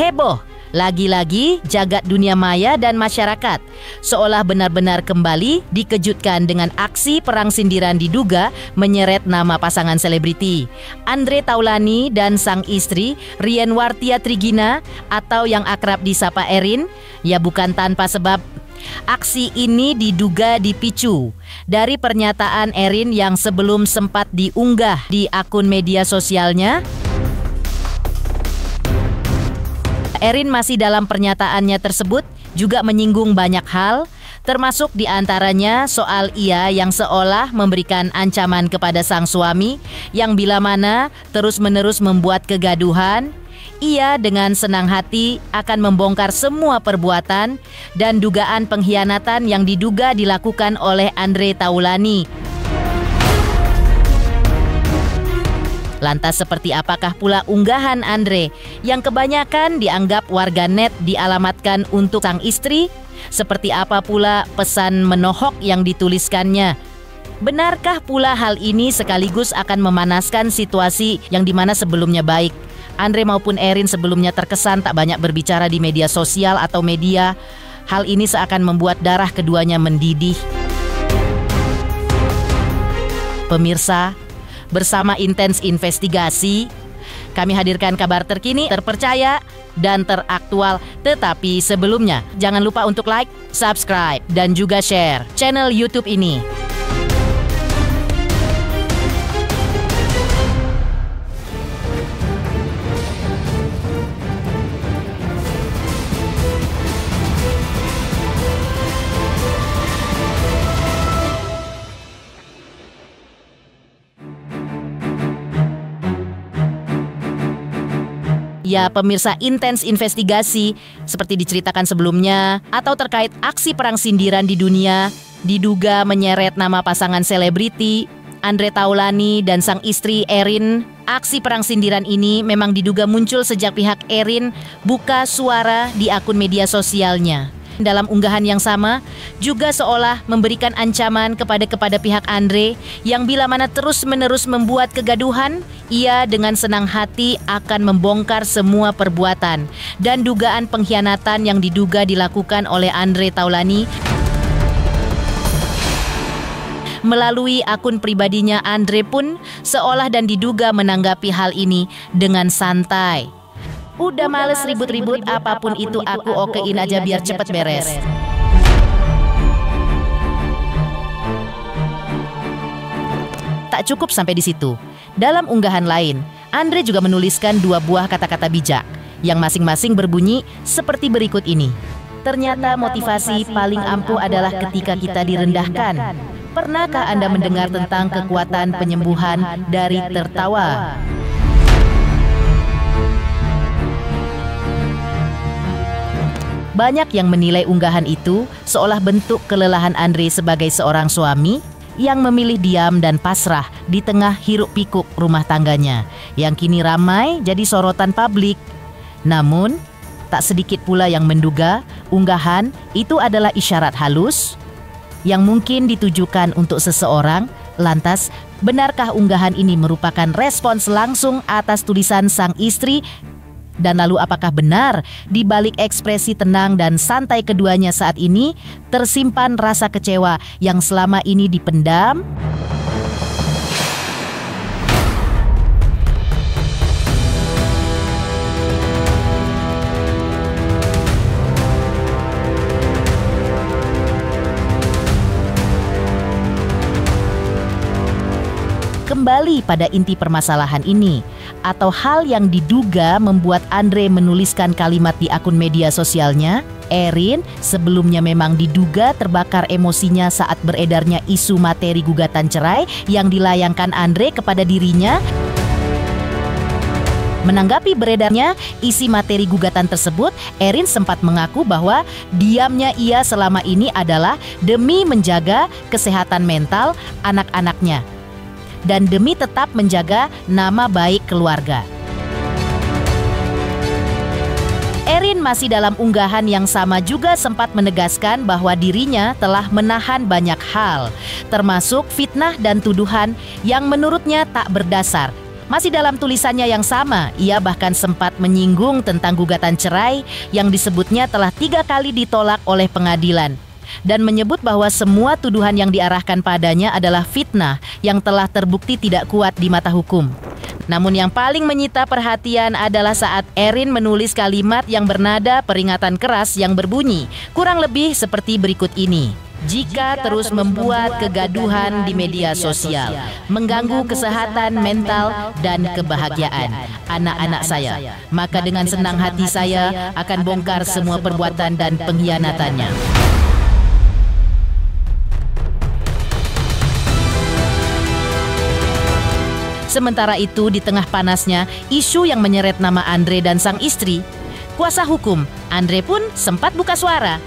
Heboh, lagi-lagi jagat dunia maya dan masyarakat seolah benar-benar kembali dikejutkan dengan aksi perang sindiran diduga menyeret nama pasangan selebriti Andre Taulany dan sang istri Rienwartia Trigina atau yang akrab disapa Erin. Ya, bukan tanpa sebab. Aksi ini diduga dipicu dari pernyataan Erin yang sebelum sempat diunggah di akun media sosialnya. Erin masih dalam pernyataannya tersebut juga menyinggung banyak hal, termasuk diantaranya soal ia yang seolah memberikan ancaman kepada sang suami yang bila mana terus-menerus membuat kegaduhan. Ia dengan senang hati akan membongkar semua perbuatan dan dugaan pengkhianatan yang diduga dilakukan oleh Andre Taulany. Lantas seperti apakah pula unggahan Andre yang kebanyakan dianggap warganet dialamatkan untuk sang istri? Seperti apa pula pesan menohok yang dituliskannya? Benarkah pula hal ini sekaligus akan memanaskan situasi yang dimana sebelumnya baik? Andre maupun Erin sebelumnya terkesan tak banyak berbicara di media sosial atau media. Hal ini seakan membuat darah keduanya mendidih. Pemirsa, bersama Intens Investigasi, kami hadirkan kabar terkini, terpercaya, dan teraktual. Tetapi sebelumnya, jangan lupa untuk like, subscribe, dan juga share channel YouTube ini. Ya, pemirsa Intens Investigasi, seperti diceritakan sebelumnya, atau terkait aksi perang sindiran di dunia, diduga menyeret nama pasangan selebriti Andre Taulany dan sang istri Erin. Aksi perang sindiran ini memang diduga muncul sejak pihak Erin buka suara di akun media sosialnya. Dalam unggahan yang sama, juga seolah memberikan ancaman kepada pihak Andre yang bila mana terus-menerus membuat kegaduhan, ia dengan senang hati akan membongkar semua perbuatan dan dugaan pengkhianatan yang diduga dilakukan oleh Andre Taulany. Melalui akun pribadinya, Andre pun seolah dan diduga menanggapi hal ini dengan santai. Udah males ribut-ribut, apapun itu aku okein aja biar cepet beres. Tak cukup sampai di situ. Dalam unggahan lain, Andre juga menuliskan 2 buah kata-kata bijak yang masing-masing berbunyi seperti berikut ini. Ternyata motivasi paling ampuh adalah ketika kita direndahkan. Pernahkah Anda mendengar tentang kekuatan penyembuhan dari tertawa? Banyak yang menilai unggahan itu seolah bentuk kelelahan Andre sebagai seorang suami yang memilih diam dan pasrah di tengah hiruk-pikuk rumah tangganya yang kini ramai jadi sorotan publik. Namun, tak sedikit pula yang menduga unggahan itu adalah isyarat halus yang mungkin ditujukan untuk seseorang. Lantas, benarkah unggahan ini merupakan respons langsung atas tulisan sang istri? Dan lalu apakah benar di balik ekspresi tenang dan santai keduanya saat ini tersimpan rasa kecewa yang selama ini dipendam? Kembali pada inti permasalahan ini, atau hal yang diduga membuat Andre menuliskan kalimat di akun media sosialnya, Erin sebelumnya memang diduga terbakar emosinya saat beredarnya isu materi gugatan cerai yang dilayangkan Andre kepada dirinya. Menanggapi beredarnya isi materi gugatan tersebut, Erin sempat mengaku bahwa diamnya ia selama ini adalah demi menjaga kesehatan mental anak-anaknya dan demi tetap menjaga nama baik keluarga. Erin masih dalam unggahan yang sama juga sempat menegaskan bahwa dirinya telah menahan banyak hal, termasuk fitnah dan tuduhan yang menurutnya tak berdasar, Masih dalam tulisannya yang sama, ia bahkan sempat menyinggung tentang gugatan cerai yang disebutnya telah 3 kali ditolak oleh pengadilan. Dan menyebut bahwa semua tuduhan yang diarahkan padanya adalah fitnah yang telah terbukti tidak kuat di mata hukum. Namun yang paling menyita perhatian adalah saat Erin menulis kalimat yang bernada peringatan keras yang berbunyi kurang lebih seperti berikut ini. Jika terus membuat kegaduhan di media sosial, mengganggu kesehatan mental dan kebahagiaan anak-anak saya, maka dengan senang hati saya akan bongkar semua perbuatan dan pengkhianatannya. Sementara itu, di tengah panasnya isu yang menyeret nama Andre dan sang istri, kuasa hukum Andre pun sempat buka suara.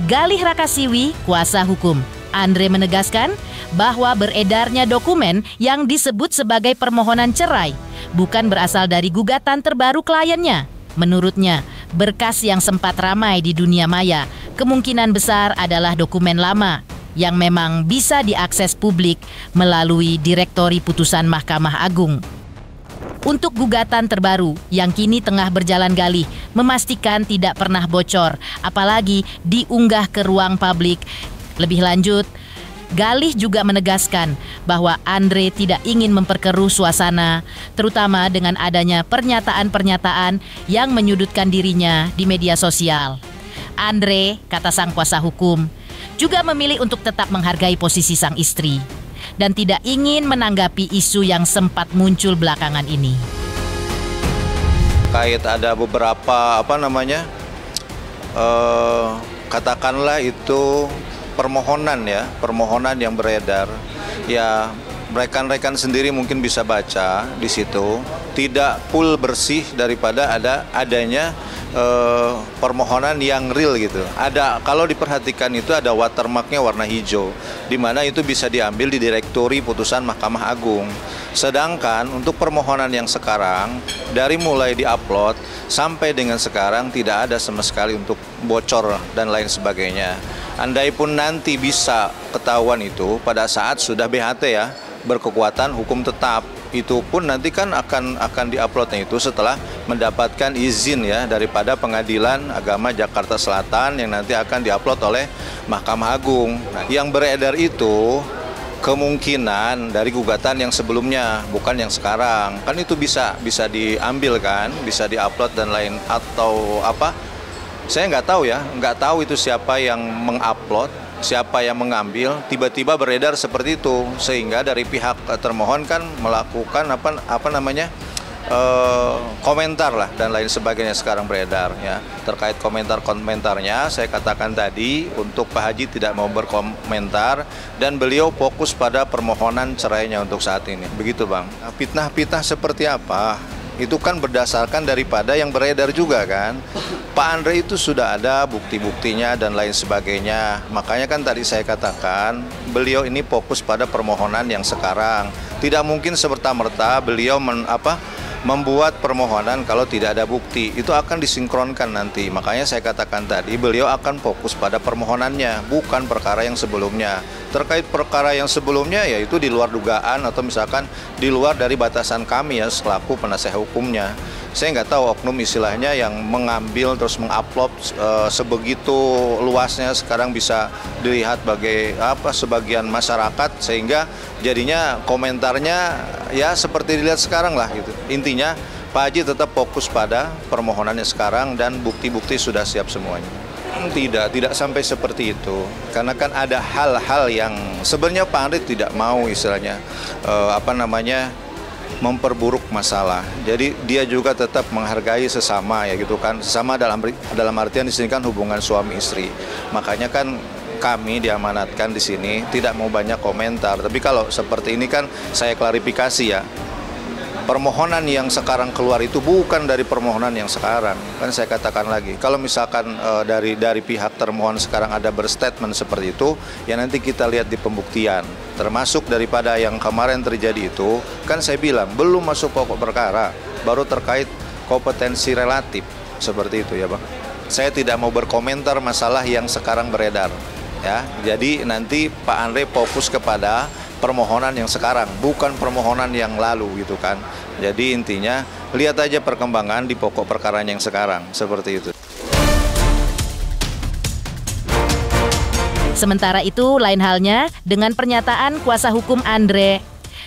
Galih Rakasiwi, kuasa hukum Andre, menegaskan bahwa beredarnya dokumen yang disebut sebagai permohonan cerai bukan berasal dari gugatan terbaru kliennya. Menurutnya, berkas yang sempat ramai di dunia maya kemungkinan besar adalah dokumen lama yang memang bisa diakses publik melalui Direktori Putusan Mahkamah Agung. Untuk gugatan terbaru yang kini tengah berjalan, Galih memastikan tidak pernah bocor, apalagi diunggah ke ruang publik. Lebih lanjut, Galih juga menegaskan bahwa Andre tidak ingin memperkeruh suasana, terutama dengan adanya pernyataan-pernyataan yang menyudutkan dirinya di media sosial. Andre, kata sang kuasa hukum, juga memilih untuk tetap menghargai posisi sang istri dan tidak ingin menanggapi isu yang sempat muncul belakangan ini. Kait ada beberapa katakanlah itu permohonan yang beredar. Ya, rekan-rekan sendiri mungkin bisa baca di situ, tidak full bersih daripada adanya permohonan yang real gitu. Ada, kalau diperhatikan itu ada watermarknya warna hijau, di mana itu bisa diambil di Direktori Putusan Mahkamah Agung. Sedangkan untuk permohonan yang sekarang, dari mulai diupload sampai dengan sekarang tidak ada sama sekali untuk bocor dan lain sebagainya. Andai pun nanti bisa ketahuan itu pada saat sudah BHT ya, berkekuatan hukum tetap, itu pun nanti kan akan diuploadnya itu setelah mendapatkan izin ya daripada Pengadilan Agama Jakarta Selatan yang nanti akan diupload oleh Mahkamah Agung. Nah, yang beredar itu kemungkinan dari gugatan yang sebelumnya, bukan yang sekarang. Kan itu bisa diambil kan, bisa diupload dan lain, atau apa? Saya nggak tahu ya, nggak tahu itu siapa yang mengupload, siapa yang mengambil, tiba-tiba beredar seperti itu, sehingga dari pihak termohon kan melakukan komentar lah dan lain sebagainya sekarang beredar ya. Terkait komentarnya saya katakan tadi, untuk Pak Haji tidak mau berkomentar dan beliau fokus pada permohonan cerainya untuk saat ini. Begitu Bang. Fitnah-fitnah seperti apa? Itu kan berdasarkan daripada yang beredar juga kan. Pak Andre itu sudah ada bukti-buktinya dan lain sebagainya. Makanya kan tadi saya katakan beliau ini fokus pada permohonan yang sekarang. Tidak mungkin serta-merta beliau membuat permohonan kalau tidak ada bukti. Itu akan disinkronkan nanti. Makanya saya katakan tadi beliau akan fokus pada permohonannya, bukan perkara yang sebelumnya. Terkait perkara yang sebelumnya yaitu di luar dugaan atau misalkan di luar dari batasan kami ya selaku penasihat hukumnya. Saya nggak tahu oknum istilahnya yang mengambil terus mengupload sebegitu luasnya, sekarang bisa dilihat sebagian masyarakat, sehingga jadinya komentarnya ya seperti dilihat sekarang lah gitu. Intinya Pak Haji tetap fokus pada permohonannya sekarang dan bukti-bukti sudah siap semuanya. Tidak sampai seperti itu, karena kan ada hal-hal yang sebenarnya Pak Andre tidak mau istilahnya memperburuk masalah. Jadi dia juga tetap menghargai sesama ya gitu kan. Sesama dalam artian di sini kan hubungan suami istri. Makanya kan kami diamanatkan di sini tidak mau banyak komentar. Tapi kalau seperti ini kan saya klarifikasi ya. Permohonan yang sekarang keluar itu bukan dari permohonan yang sekarang. Kan saya katakan lagi, kalau misalkan dari pihak termohon sekarang ada berstatement seperti itu, ya nanti kita lihat di pembuktian. Termasuk daripada yang kemarin terjadi itu, kan saya bilang belum masuk pokok perkara, baru terkait kompetensi relatif, seperti itu ya Bang. Saya tidak mau berkomentar masalah yang sekarang beredar. Ya, jadi nanti Pak Andre fokus kepada permohonan yang sekarang, bukan permohonan yang lalu gitu kan. Jadi intinya lihat aja perkembangan di pokok perkara yang sekarang, seperti itu. Sementara itu, lain halnya dengan pernyataan kuasa hukum Andre.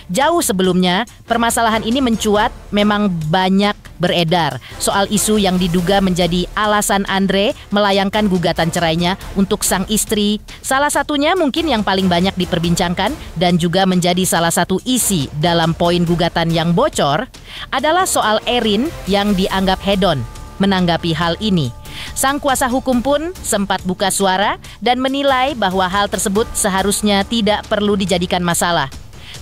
Jauh sebelumnya, permasalahan ini mencuat memang banyak beredar soal isu yang diduga menjadi alasan Andre melayangkan gugatan cerainya untuk sang istri. Salah satunya mungkin yang paling banyak diperbincangkan dan juga menjadi salah satu isi dalam poin gugatan yang bocor adalah soal Erin yang dianggap hedon. Menanggapi hal ini, sang kuasa hukum pun sempat buka suara dan menilai bahwa hal tersebut seharusnya tidak perlu dijadikan masalah.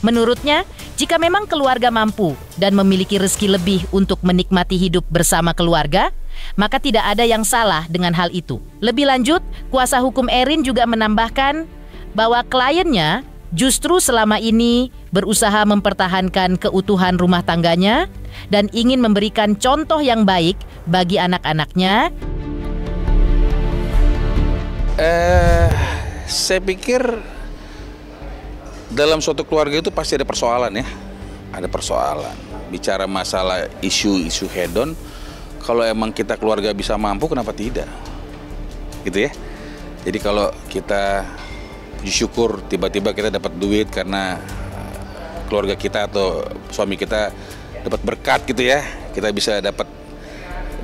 Menurutnya, jika memang keluarga mampu dan memiliki rezeki lebih untuk menikmati hidup bersama keluarga, maka tidak ada yang salah dengan hal itu. Lebih lanjut, kuasa hukum Erin juga menambahkan bahwa kliennya justru selama ini berusaha mempertahankan keutuhan rumah tangganya dan ingin memberikan contoh yang baik bagi anak-anaknya. Saya pikir dalam suatu keluarga itu pasti ada persoalan ya. Ada persoalan. Bicara masalah isu-isu hedon, kalau emang kita keluarga bisa mampu, kenapa tidak? Gitu ya. Jadi kalau kita syukur tiba-tiba kita dapat duit karena keluarga kita atau suami kita dapat berkat gitu ya. Kita bisa dapat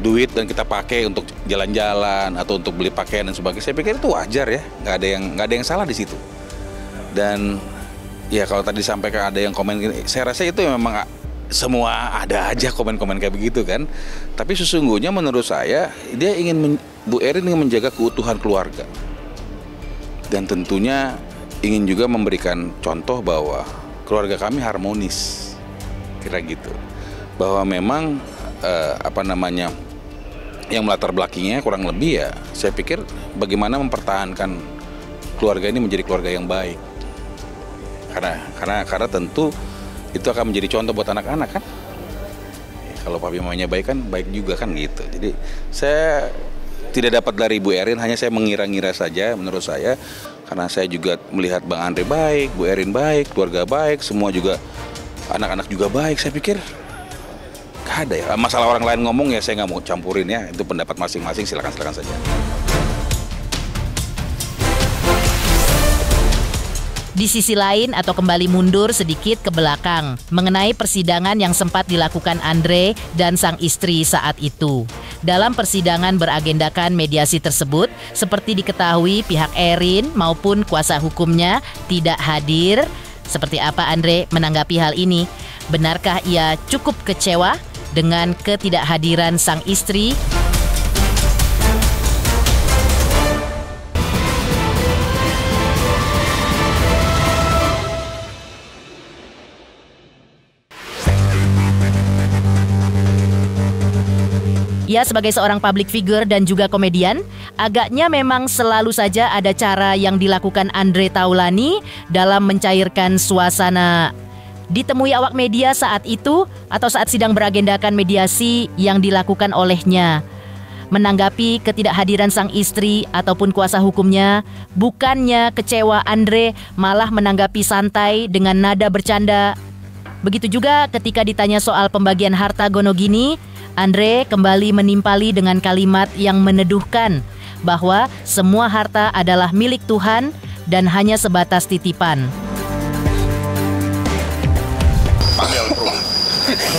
duit dan kita pakai untuk jalan-jalan atau untuk beli pakaian dan sebagainya. Saya pikir itu wajar ya. Nggak ada yang salah di situ. Dan ya kalau tadi disampaikan ada yang komen gini, saya rasa itu memang semua ada aja komen-komen kayak begitu kan. Tapi sesungguhnya menurut saya dia Bu Erin ingin menjaga keutuhan keluarga. Dan tentunya ingin juga memberikan contoh bahwa keluarga kami harmonis. Kira gitu. Bahwa memang yang melatar belakangnya kurang lebih ya saya pikir bagaimana mempertahankan keluarga ini menjadi keluarga yang baik. Karena tentu itu akan menjadi contoh buat anak-anak kan. Kalau papi mamanya baik kan baik juga kan gitu. Jadi saya tidak dapat dari Bu Erin, hanya saya mengira-ngira saja menurut saya. Karena saya juga melihat Bang Andre baik, Bu Erin baik, keluarga baik, semua juga anak-anak juga baik. Saya pikir gak ada ya. Masalah orang lain ngomong ya saya nggak mau campurin ya. Itu pendapat masing-masing, silakan saja. Di sisi lain atau kembali mundur sedikit ke belakang mengenai persidangan yang sempat dilakukan Andre dan sang istri saat itu. Dalam persidangan beragendakan mediasi tersebut, seperti diketahui pihak Erin maupun kuasa hukumnya tidak hadir. Seperti apa Andre menanggapi hal ini? Benarkah ia cukup kecewa dengan ketidakhadiran sang istri? Ia sebagai seorang public figure dan juga komedian, agaknya memang selalu saja ada cara yang dilakukan Andre Taulani dalam mencairkan suasana. Ditemui awak media saat itu atau saat sidang beragendakan mediasi yang dilakukan olehnya. Menanggapi ketidakhadiran sang istri ataupun kuasa hukumnya, bukannya kecewa Andre malah menanggapi santai dengan nada bercanda. Begitu juga ketika ditanya soal pembagian harta Gonogini, Andre kembali menimpali dengan kalimat yang meneduhkan bahwa semua harta adalah milik Tuhan dan hanya sebatas titipan.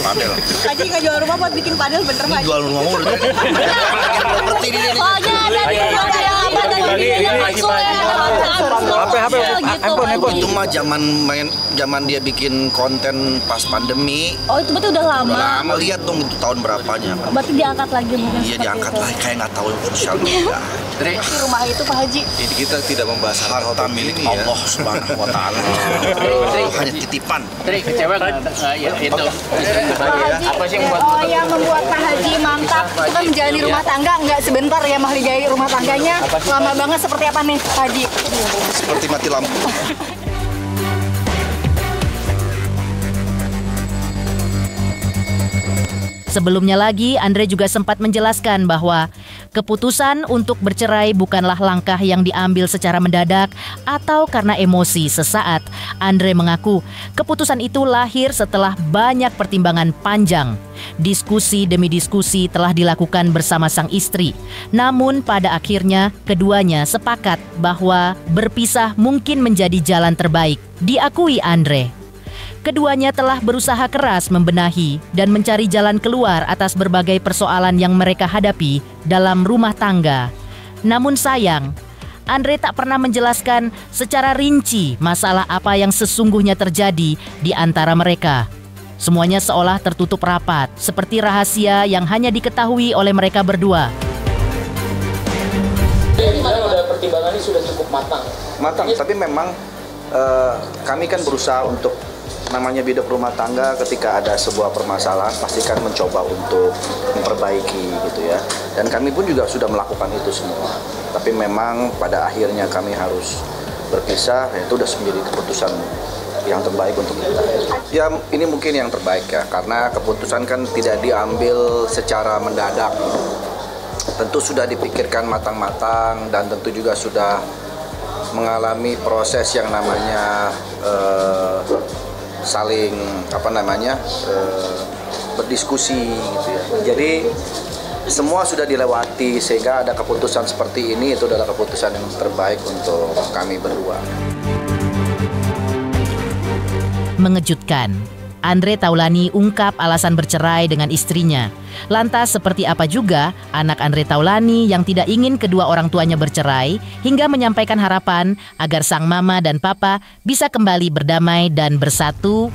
Padel. Haji nggak jual rumah buat bikin padel, bener Pak? Jual rumah mau udah. Properti di sini. Soalnya ada di rumah yang apa dan yang langsung handphone. Itu mah zaman dia bikin konten pas pandemi. Oh itu berarti udah lama. Udah lama, lihat dong itu tahun berapanya. Berarti diangkat lagi mungkin. Iya diangkat lagi, kayak nggak tahu sosial media. Di rumah itu Pak Haji. Ini kita tidak membahas harta milik Allah Subhanahu Wa Taala. Hanya titipan. Kecewa ya itu. Pak Haji, apa sih yang membuat Pak Haji mantap itu kan menjalani rumah tangga nggak sebentar ya mahligai rumah tangganya lama banget, seperti apa nih Pak Haji? Seperti mati lampu. Sebelumnya lagi, Andre juga sempat menjelaskan bahwa keputusan untuk bercerai bukanlah langkah yang diambil secara mendadak atau karena emosi sesaat. Andre mengaku keputusan itu lahir setelah banyak pertimbangan panjang. Diskusi demi diskusi telah dilakukan bersama sang istri. Namun pada akhirnya keduanya sepakat bahwa berpisah mungkin menjadi jalan terbaik. Diakui Andre, keduanya telah berusaha keras membenahi dan mencari jalan keluar atas berbagai persoalan yang mereka hadapi dalam rumah tangga. Namun sayang, Andre tak pernah menjelaskan secara rinci masalah apa yang sesungguhnya terjadi di antara mereka. Semuanya seolah tertutup rapat, seperti rahasia yang hanya diketahui oleh mereka berdua. Udah pertimbangannya sudah cukup matang. Matang, tapi memang kami kan berusaha untuk namanya hidup rumah tangga, ketika ada sebuah permasalahan pastikan mencoba untuk memperbaiki gitu ya. Dan kami pun juga sudah melakukan itu semua. Tapi memang pada akhirnya kami harus berpisah, itu sudah menjadi keputusan yang terbaik untuk kita. Ya ini mungkin yang terbaik ya, karena keputusan kan tidak diambil secara mendadak. Tentu sudah dipikirkan matang-matang dan tentu juga sudah mengalami proses yang namanya saling berdiskusi gitu ya. Jadi semua sudah dilewati sehingga ada keputusan seperti ini, itu adalah keputusan yang terbaik untuk kami berdua. Mengejutkan, Andre Taulani ungkap alasan bercerai dengan istrinya. Lantas seperti apa juga anak Andre Taulani yang tidak ingin kedua orang tuanya bercerai hingga menyampaikan harapan agar sang mama dan papa bisa kembali berdamai dan bersatu?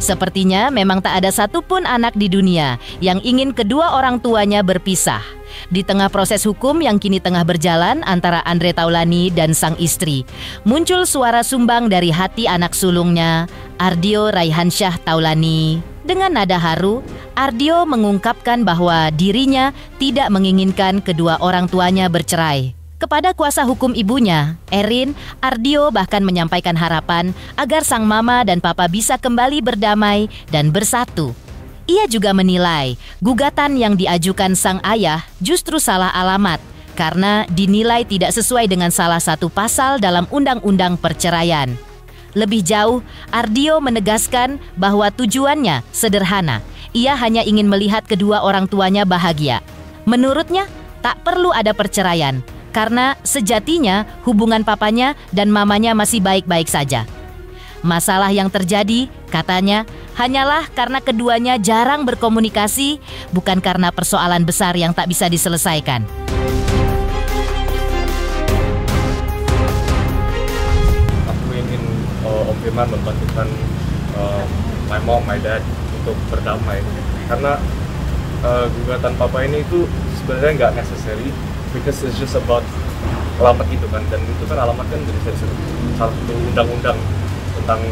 Sepertinya memang tak ada satupun anak di dunia yang ingin kedua orang tuanya berpisah. Di tengah proses hukum yang kini tengah berjalan antara Andre Taulani dan sang istri, muncul suara sumbang dari hati anak sulungnya, Ardio Raihansyah Taulani. Dengan nada haru, Ardio mengungkapkan bahwa dirinya tidak menginginkan kedua orang tuanya bercerai. Kepada kuasa hukum ibunya, Erin, Ardio bahkan menyampaikan harapan agar sang mama dan papa bisa kembali berdamai dan bersatu. Ia juga menilai gugatan yang diajukan sang ayah justru salah alamat karena dinilai tidak sesuai dengan salah satu pasal dalam Undang-Undang Perceraian. Lebih jauh, Ardio menegaskan bahwa tujuannya sederhana. Ia hanya ingin melihat kedua orang tuanya bahagia. Menurutnya, tak perlu ada perceraian. Karena sejatinya hubungan papanya dan mamanya masih baik-baik saja. Masalah yang terjadi, katanya, hanyalah karena keduanya jarang berkomunikasi, bukan karena persoalan besar yang tak bisa diselesaikan. Aku ingin Om Firman membantukan my mom, my dad untuk berdamai. Karena gugatan papa ini itu sebenarnya nggak necessary. Because it's just about alamat itu kan, dan itu kan alamat kan dari salah satu undang-undang tentang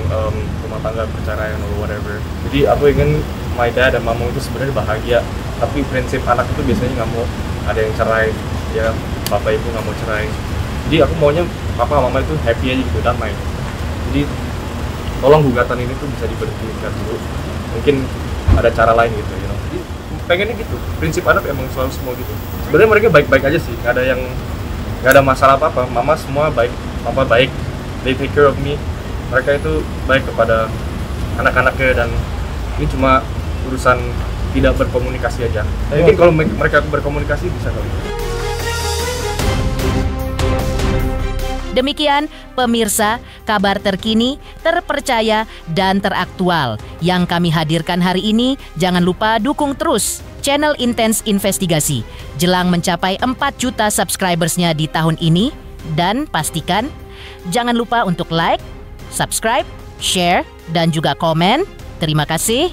rumah tangga, perceraian atau whatever. Jadi aku ingin my dad dan mama itu sebenarnya bahagia, tapi prinsip anak itu biasanya nggak mau ada yang cerai, ya papa ibu nggak mau cerai. Jadi aku maunya papa mama itu happy aja gitu, damai. Jadi tolong gugatan ini tuh bisa diberhentikan dulu. Mungkin ada cara lain gitu, you know. Jadi pengennya gitu, prinsip anak emang selalu semua gitu. Sebenarnya mereka baik-baik aja sih, nggak ada masalah apa-apa. Mama semua baik, papa baik, they take care of me. Mereka itu baik kepada anak-anaknya, dan ini cuma urusan tidak berkomunikasi aja. Mungkin kalau mereka berkomunikasi bisa kali. Demikian pemirsa, kabar terkini, terpercaya, dan teraktual yang kami hadirkan hari ini. Jangan lupa dukung terus channel Intens Investigasi jelang mencapai 4 juta subscribersnya di tahun ini. Dan pastikan jangan lupa untuk like, subscribe, share, dan juga komen. Terima kasih.